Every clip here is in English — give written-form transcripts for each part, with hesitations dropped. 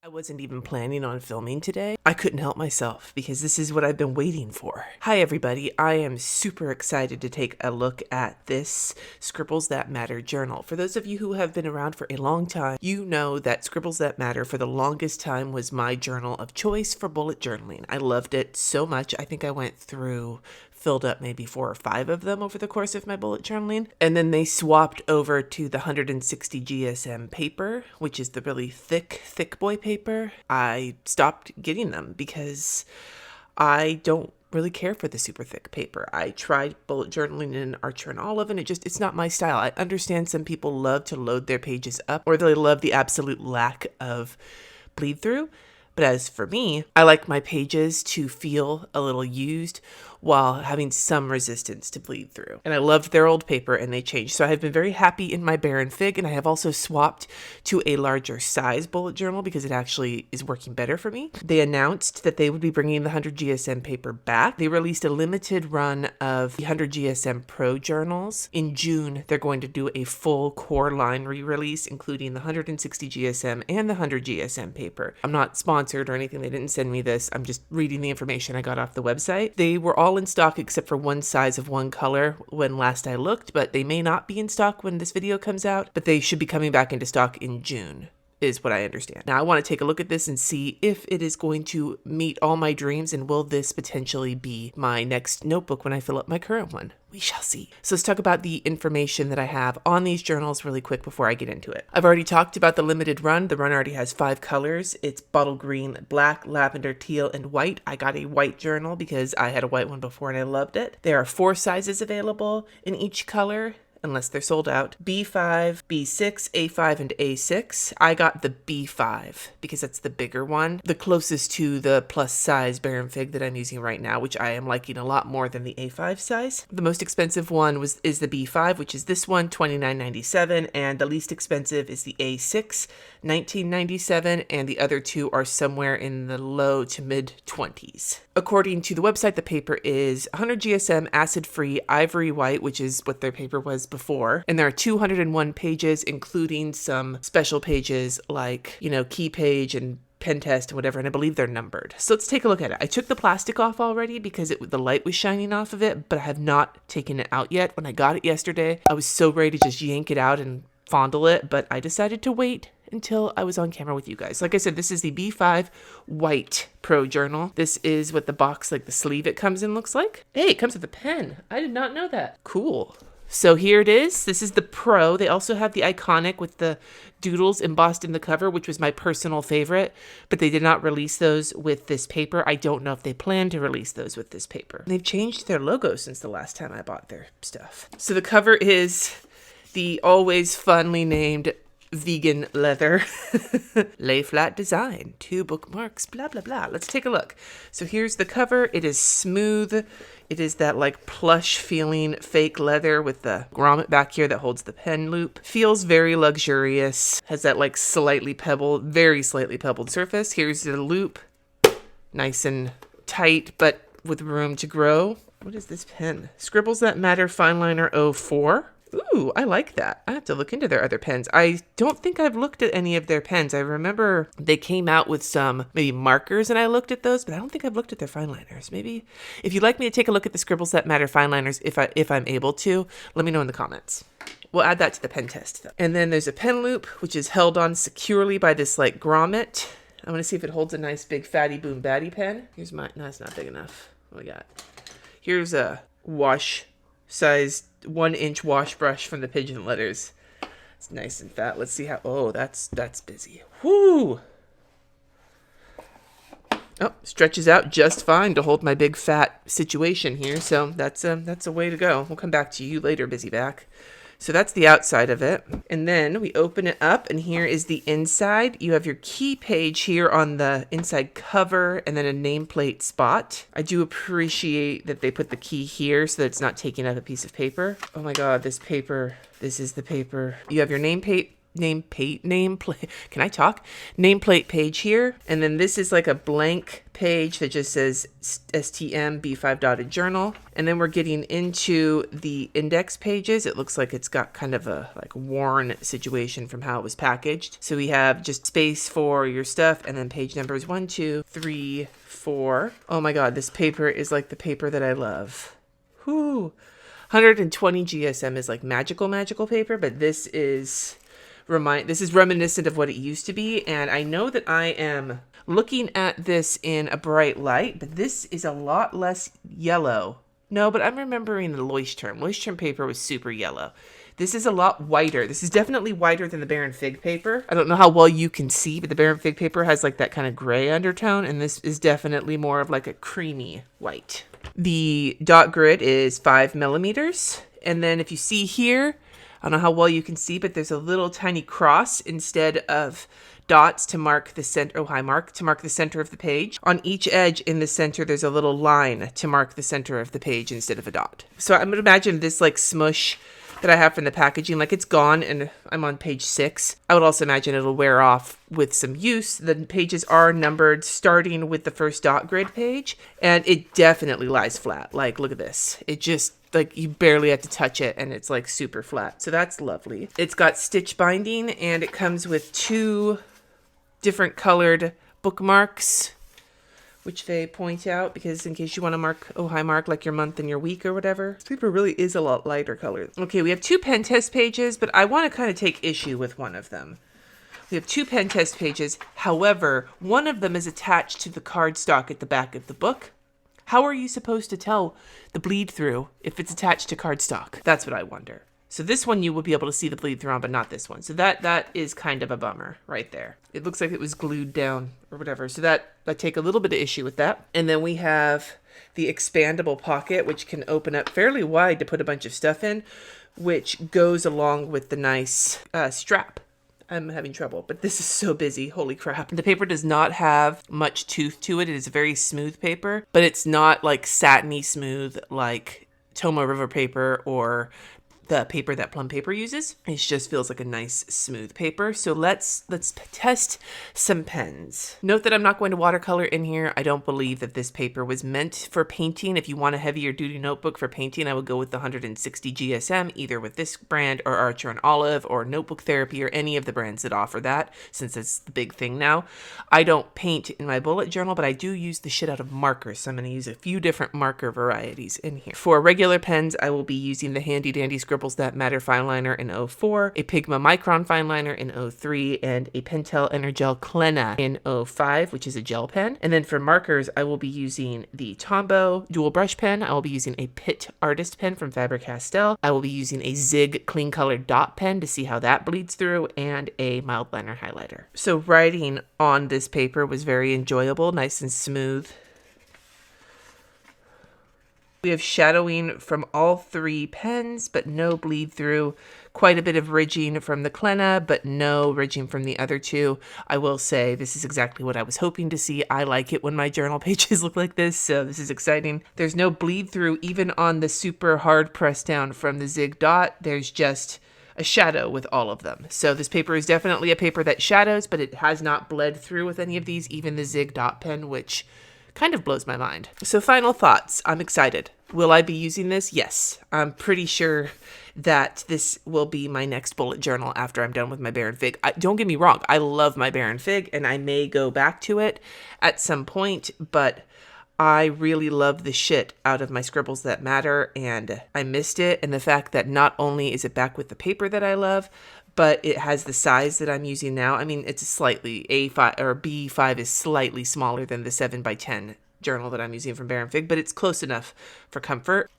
I wasn't even planning on filming today. I couldn't help myself because this is what I've been waiting for. Hi everybody, I am super excited to take a look at this Scribbles That Matter journal. For those of you who have been around for a long time, you know that Scribbles That Matter for the longest time was my journal of choice for bullet journaling. I loved it so much. I think I filled up maybe 4 or 5 of them over the course of my bullet journaling. And then they swapped over to the 160 GSM paper, which is the really thick boy paper. I stopped getting them because I don't really care for the super thick paper. I tried bullet journaling in Archer and Olive, and it's not my style. I understand some people love to load their pages up, or they love the absolute lack of bleed through. But as for me, I like my pages to feel a little used while having some resistance to bleed through. And I loved their old paper and they changed. So I have been very happy in my Baron Fig, and I have also swapped to a larger size bullet journal because it actually is working better for me. They announced that they would be bringing the 100 GSM paper back. They released a limited run of the 100 GSM Pro journals. In June, they're going to do a full core line re-release, including the 160 GSM and the 100 GSM paper. I'm not sponsored or anything. They didn't send me this. I'm just reading the information I got off the website. They were all in stock except for one size of one color when last I looked, but they may not be in stock when this video comes out, but they should be coming back into stock in June, is what I understand. Now I want to take a look at this and see if it is going to meet all my dreams, and will this potentially be my next notebook when I fill up my current one? We shall see. So let's talk about the information that I have on these journals really quick before I get into it. I've already talked about the limited run. The run already has 5 colors. It's bottle green, black, lavender, teal, and white. I got a white journal because I had a white one before and I loved it. There are 4 sizes available in each color, unless they're sold out. B5, B6, A5, and A6. I got the B5 because that's the bigger one, the closest to the plus size Baron Fig that I'm using right now, which I am liking a lot more than the A5 size. The most expensive one is the B5, which is this one, $29.97, and the least expensive is the A6, $19.97, and the other 2 are somewhere in the low to mid 20s. According to the website, the paper is 100 GSM acid-free ivory white, which is what their paper was before. And there are 201 pages, including some special pages like, key page and pen test and whatever, and I believe they're numbered. So let's take a look at it. I took the plastic off already because the light was shining off of it, but I have not taken it out yet. When I got it yesterday, I was so ready to just yank it out and fondle it, but I decided to wait until I was on camera with you guys. Like I said, this is the B5 White Pro Journal. This is what the box, like the sleeve it comes in, looks like. Hey, it comes with a pen. I did not know that. Cool. So here it is. This is the Pro. They also have the iconic with the doodles embossed in the cover, which was my personal favorite, but they did not release those with this paper. I don't know if they plan to release those with this paper. They've changed their logo since the last time I bought their stuff. So the cover is the always funly named vegan leather lay flat design, 2 bookmarks, blah blah blah. Let's take a look. So here's the cover. It is smooth. It is that like plush feeling fake leather with the grommet back here that holds the pen loop. Feels very luxurious. Has that like very slightly pebbled surface. Here's the loop, nice and tight but with room to grow. What is this pen? Scribbles That Matter Fineliner 04. Ooh, I like that. I have to look into their other pens. I don't think I've looked at any of their pens. I remember they came out with some maybe markers and I looked at those, but I don't think I've looked at their fine liners. Maybe if you'd like me to take a look at the Scribbles That Matter fine liners, if I'm able to, let me know in the comments. We'll add that to the pen test though. And then there's a pen loop, which is held on securely by this like grommet. I want to see if it holds a nice big fatty boom batty pen. Here's no, it's not big enough. What we got? Here's a wash size 1-inch wash brush from the Pigeon Letters. It's nice and fat. Let's see how. Oh, that's busy. Whoo! Oh, stretches out just fine to hold my big fat situation here. So that's a way to go. We'll come back to you later, busy back. So that's the outside of it. And then we open it up and here is the inside. You have your key page here on the inside cover and then a nameplate spot. I do appreciate that they put the key here so that it's not taking up a piece of paper. Oh my God, this paper. This is the paper. You have your nameplate. Can I talk? Nameplate page here. And then this is like a blank page that just says STM B5 dotted journal. And then we're getting into the index pages. It looks like it's got kind of a like worn situation from how it was packaged. So we have just space for your stuff and then page numbers 1, 2, 3, 4. Oh my God, this paper is like the paper that I love. Whoo. 120 GSM is like magical paper, but this is reminiscent of what it used to be. And I know that I am looking at this in a bright light, but this is a lot less yellow. No, but I'm remembering the Leuchtturm. Leuchtturm paper was super yellow. This is a lot whiter. This is definitely whiter than the Baron Fig paper. I don't know how well you can see, but the Baron Fig paper has like that kind of gray undertone, and this is definitely more of like a creamy white. The dot grid is 5 millimeters. And then if you see here, I don't know how well you can see, but there's a little tiny cross instead of dots to mark the center, to mark the center of the page. On each edge in the center, there's a little line to mark the center of the page instead of a dot. So I'm going to imagine this like smush that I have from the packaging, like it's gone and I'm on page 6. I would also imagine it'll wear off with some use. The pages are numbered starting with the first dot grid page, and it definitely lies flat. Like, look at this. It just, like, you barely have to touch it and it's like super flat. So that's lovely. It's got stitch binding and it comes with 2 different colored bookmarks, which they point out because in case you want to mark like your month and your week or whatever. This paper really is a lot lighter colored. Okay, we have 2 pen test pages, but I want to kind of take issue with one of them. We have 2 pen test pages. However, one of them is attached to the cardstock at the back of the book. How are you supposed to tell the bleed through if it's attached to cardstock? That's what I wonder. So this one you will be able to see the bleed through on, but not this one. So that is kind of a bummer right there. It looks like it was glued down or whatever. So I take a little bit of issue with that. And then we have the expandable pocket, which can open up fairly wide to put a bunch of stuff in, which goes along with the nice strap. I'm having trouble, but this is so busy. Holy crap. The paper does not have much tooth to it. It is a very smooth paper, but it's not like satiny smooth like Tomoe River paper or the paper that Plum Paper uses. It just feels like a nice smooth paper. So let's test some pens. Note that I'm not going to watercolor in here. I don't believe that this paper was meant for painting. If you want a heavier duty notebook for painting, I would go with the 160 GSM, either with this brand or Archer and Olive or Notebook Therapy or any of the brands that offer that, since it's the big thing now. I don't paint in my bullet journal, but I do use the shit out of markers. So I'm going to use a few different marker varieties in here. For regular pens, I will be using the handy dandy Scribbles That Matter fine liner in 04, a Pigma Micron fine liner in 03, and a Pentel Energel Klena in 05, which is a gel pen. And then for markers, I will be using the Tombow dual brush pen. I will be using a Pitt Artist pen from Faber-Castell. I will be using a Zig clean colored dot pen to see how that bleeds through, and a mild liner highlighter. So writing on this paper was very enjoyable, nice and smooth. We have shadowing from all 3 pens, but no bleed through. Quite a bit of ridging from the Klena, but no ridging from the other 2. I will say this is exactly what I was hoping to see. I like it when my journal pages look like this, so this is exciting. There's no bleed through even on the super hard press down from the Zig dot. There's just a shadow with all of them. So this paper is definitely a paper that shadows, but it has not bled through with any of these, even the Zig dot pen, which kind of blows my mind. So final thoughts. I'm excited. Will I be using this? Yes. I'm pretty sure that this will be my next bullet journal after I'm done with my Baron Fig. Don't get me wrong. I love my Baron Fig and I may go back to it at some point, but I really love the shit out of my Scribbles That Matter and I missed it. And the fact that not only is it back with the paper that I love, but it has the size that I'm using now. I mean, it's slightly A5 or B5 is slightly smaller than the 7x10 journal that I'm using from Baron Fig, but it's close enough for comfort.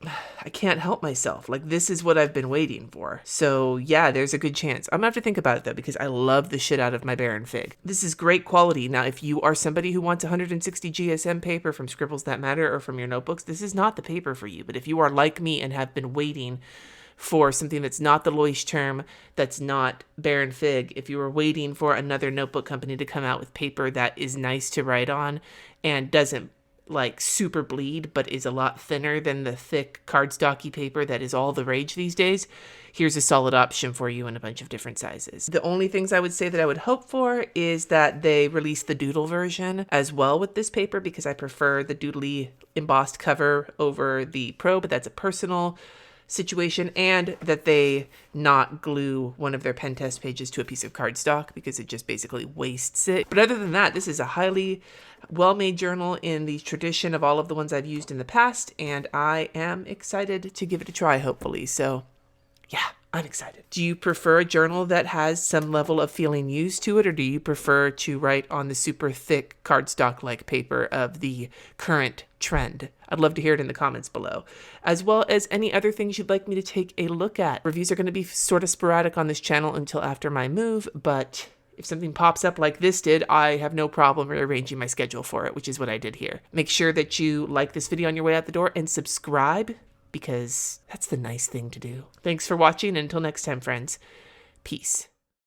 I can't help myself. Like, this is what I've been waiting for. So yeah, there's a good chance. I'm gonna have to think about it though, because I love the shit out of my Baron Fig. This is great quality. Now, if you are somebody who wants 160 GSM paper from Scribbles That Matter or from your notebooks, this is not the paper for you. But if you are like me and have been waiting for something that's not the Leuchtturm, that's not Baron Fig, if you were waiting for another notebook company to come out with paper that is nice to write on and doesn't like super bleed, but is a lot thinner than the thick cardstocky paper that is all the rage these days, here's a solid option for you in a bunch of different sizes. The only things I would say that I would hope for is that they release the doodle version as well with this paper, because I prefer the doodly embossed cover over the Pro, but that's a personal situation, and that they not glue one of their pen test pages to a piece of cardstock because it just basically wastes it. But other than that, this is a highly well-made journal in the tradition of all of the ones I've used in the past, and I am excited to give it a try, hopefully. So yeah, I'm excited. Do you prefer a journal that has some level of feeling used to it, or do you prefer to write on the super thick cardstock-like paper of the current trend? I'd love to hear it in the comments below, as well as any other things you'd like me to take a look at. Reviews are going to be sort of sporadic on this channel until after my move, but if something pops up like this did, I have no problem rearranging my schedule for it, which is what I did here. Make sure that you like this video on your way out the door and subscribe, because that's the nice thing to do. Thanks for watching, and until next time, friends. Peace.